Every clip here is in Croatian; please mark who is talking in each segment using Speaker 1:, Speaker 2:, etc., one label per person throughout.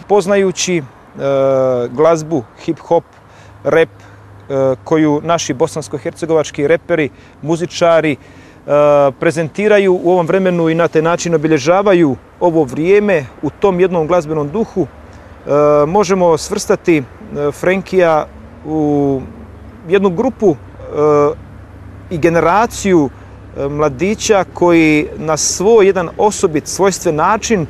Speaker 1: prepoznajući glazbu, hip-hop, rap koju naši bosansko-hercegovački reperi, muzičari prezentiraju u ovom vremenu i na taj način obilježavaju ovo vrijeme u tom jednom glazbenom duhu. Možemo svrstati Frenkija u jednu grupu i generaciju mladića koji na svoj jedan osobit, svojstven način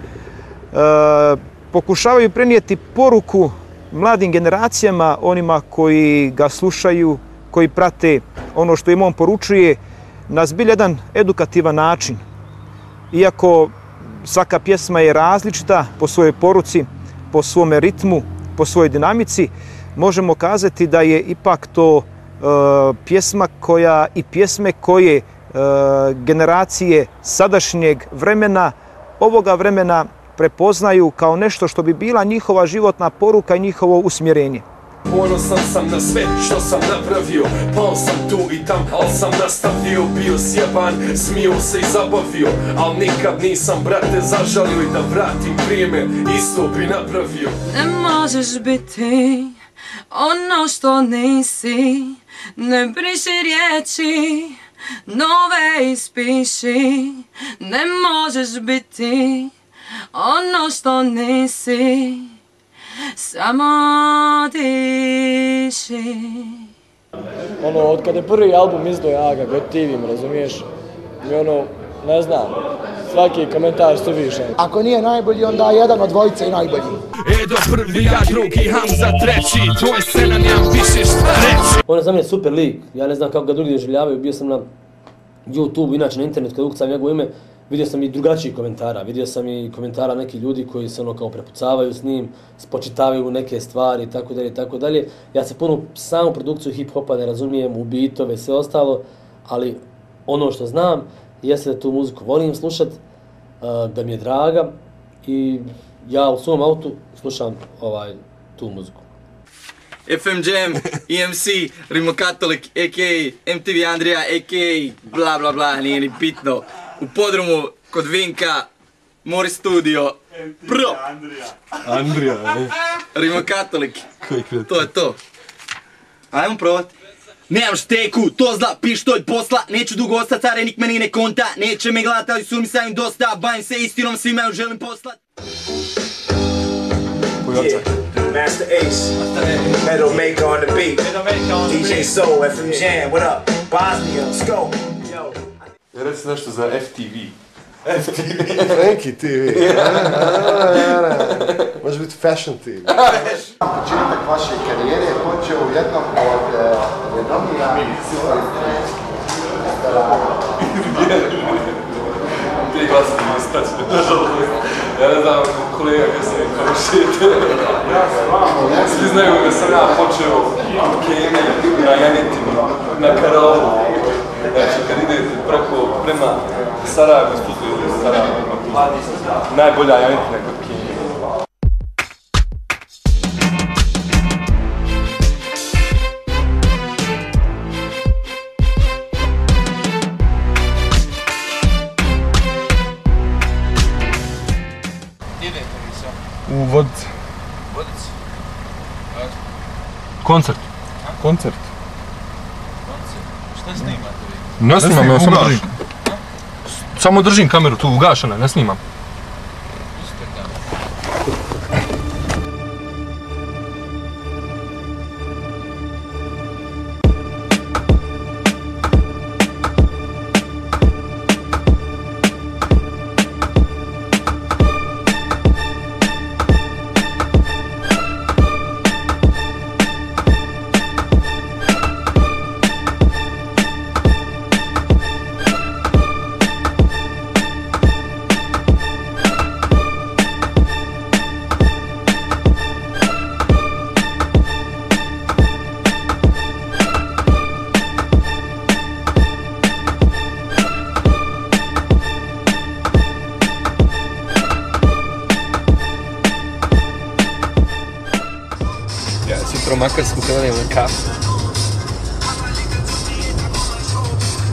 Speaker 1: pokušavaju prenijeti poruku mladim generacijama, onima koji ga slušaju, koji prate ono što im on poručuje na zbilj jedan edukativan način. Iako svaka pjesma je različita po svojoj poruci, po svome ritmu, po svojoj dinamici, možemo kazati da je ipak to pjesma koja i pjesme koje generacije sadašnjeg vremena, ovoga vremena prepoznaju kao nešto što bi bila njihova životna poruka i njihovo usmjerenje.
Speaker 2: Ponosan sam na sve što sam napravio, pao sam tu i tam, al sam nastavio. Bio sjeban, smio se i zabavio, al nikad nisam, brate, zažalio i da vratim vrijeme, isto bi napravio.
Speaker 3: Ne možeš biti ono što nisi, ne briši riječi, nove ispiši. Ne možeš biti ono što nisi, samo diši.
Speaker 4: Od kada je prvi album izdao, ja ga gotivim, razumiješ? I ne znam, svaki komentar što više.
Speaker 5: Ako nije najbolji, onda jedan od dvojice i najbolji.
Speaker 2: Edo prvi, ja drugi, Hamza treći, to je scena, nemam više šta reći.
Speaker 6: On je za mene super lik, ja ne znam kako ga drugi doživljavaju, bio sam na YouTube, inače na internetu, kada ukucam njegovo ime, vidio sam i drugačijih komentara, vidio sam i komentara nekih ljudi koji se kao prepucavaju s njim, spočitavaju neke stvari itd. itd. Ja se puno samu produkciju hip-hopa ne razumijem, u bitove, sve ostalo, ali ono što znam jeste da tu muziku volim slušat, da mi je draga i ja u svom autu slušam tu muziku.
Speaker 7: FM Jam, EMC, Rimokatolik, a.k.a. MTV Andrija, a.k.a. bla bla bla, nije ni bitno. U podrumu kod Vinka, Mori Studio, Pro!
Speaker 8: Andrija,
Speaker 7: Rimokatolik, to je to. Ajmo provat. Nemam šteku, to zla, pištolj posla, neću dugo ostat, carenik meni ne konta, neće me gledat, ali su mi sa im dosta, bavim se istinom, svima ju želim poslat.
Speaker 9: Master Ace, Metal Maker on the beat, DJ Soul, FM Jam, what up, Bosnia, let's go.
Speaker 8: Reci nešto za FTV.
Speaker 10: Frankie TV. Može biti Fashion TV. Početak vaše karijere je počeo u jednom od renomiranih
Speaker 8: Ti glasni istaći, nažalost. Ja ne znam kolega kada se komšite. Svi znaju da sam ja počeo od Kene na Janetinu, na Karalu. Znači, kad idete prema Sarajevo, studiju Sarajevo, najbolja Janetina kod Kine. U Vodici.
Speaker 7: Vodici?
Speaker 8: Koncert. Koncert.
Speaker 7: Šta snimate vi?
Speaker 8: Ne snimam, ja samo držim. Samo držim kameru tu ugašena, ne snimam. Makarsku kada nema kafu.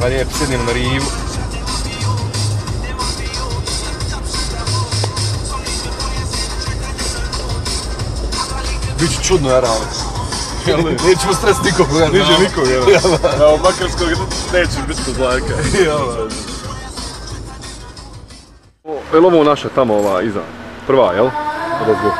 Speaker 8: Pa lijepo sjednemo na rivu. Biće čudno, ja realno. Nećemo stres nikog,
Speaker 2: Niđe nikog, evo, Makarskog neće biti kod Zlajka. Je li ovo naša tamo ova iza? Prva, jel? Razgo.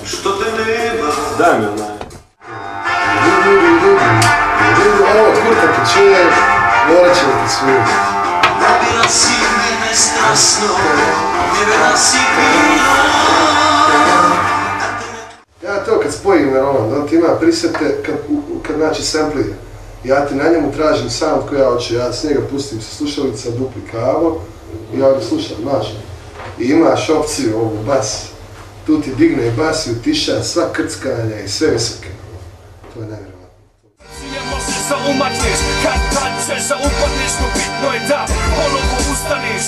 Speaker 2: Što te nema? Daj mi onaj.
Speaker 10: Ovo kurta ti čuje, morat ćemo ti svirati.
Speaker 2: Radila si mene strasno, vjerena si bila.
Speaker 10: Ja to kad spojim na Roland, on ti ima prisete kad naći samplije. Ja ti na njemu tražim sound koji ja hoću, ja s njega pustim sa slušalica, dupli kavo i ja ga slušam, znaš. I imaš opciju ovu bas. Tu ti digne bas i utiša sva krckanja i sve visoke. To je nevjerovatno.
Speaker 2: Možeš da umakneš, kad ćeš da upadneš, no bitno je da ponovo ustaneš.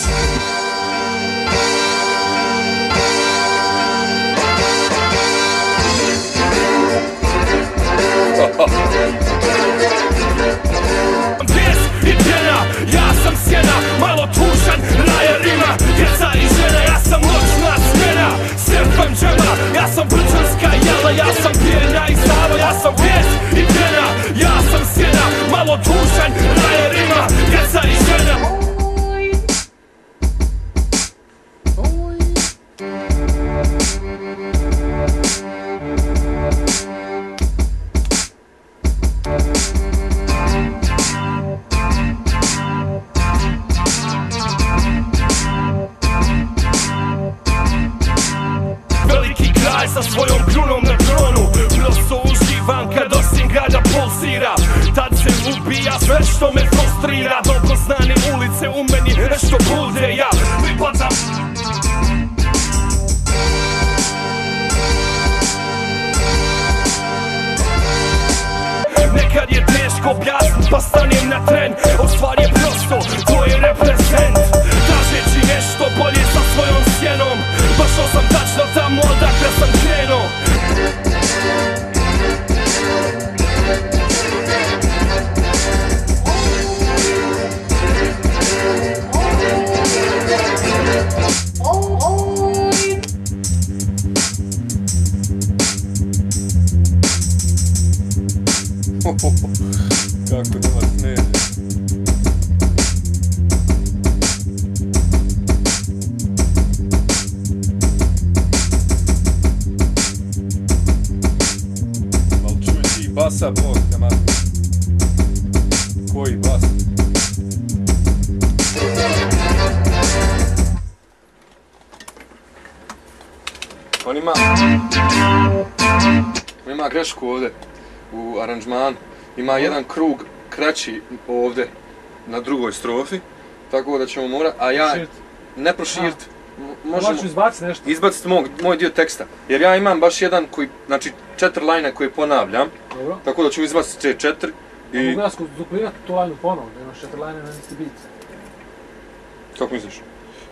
Speaker 2: Bijes i pjena, ja sam sjena, malo tužan, rajerima, djeca i žena, ja sam noćna smjena, srpam džema, ja sam brčanska jela, ja sam pjena i sava, ja sam bijes i pjena, ja sam sjena, malo tužan, rajerima, djeca i žena. Sa svojom krunom na tronu, prosto uživam kad osim grada pulsira. Tad se ubija sve što me frustrira, dobro znane ulice u meni nešto bude, ja pripadam. Nekad je teško objasnit pa stanem na tren, stvar je prosto, to je reprezent. Tražeći nešto bolje sa svojom sjenom, došao sam tačno tamo odakle sam krenuo.
Speaker 8: Kako da vas ne. Mal čuj ti basa, bog, nema. Koji bas? On ima grešku ovdje u aranžmanu. Ima jedan krug kraći ovdje na drugoj strofi, tako da ćemo morati, a ja ne proširiti, možemo izbaciti moj dio teksta, jer ja imam baš jedan koji, znači 4 lajna koje ponavljam, tako da ću izbaciti te 4 i...
Speaker 4: Mogu ja duplirati tu lajnu ponovno, da imaš 4 lajne na isti bit.
Speaker 8: Kako misliš?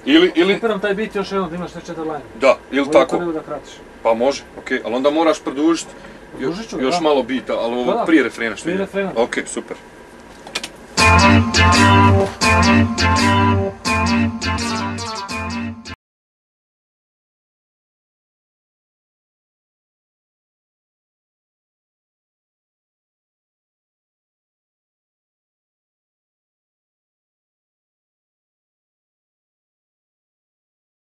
Speaker 8: Ili...
Speaker 4: Upiram taj bit još jednom da imaš te 4 lajne.
Speaker 8: Da, ili tako.
Speaker 4: Nego da kratiš.
Speaker 8: Pa može, okej, ali onda moraš produžiti Još malo bita, ali ovo prije refrena što ide.
Speaker 6: Prije refrena.
Speaker 8: Ok, super.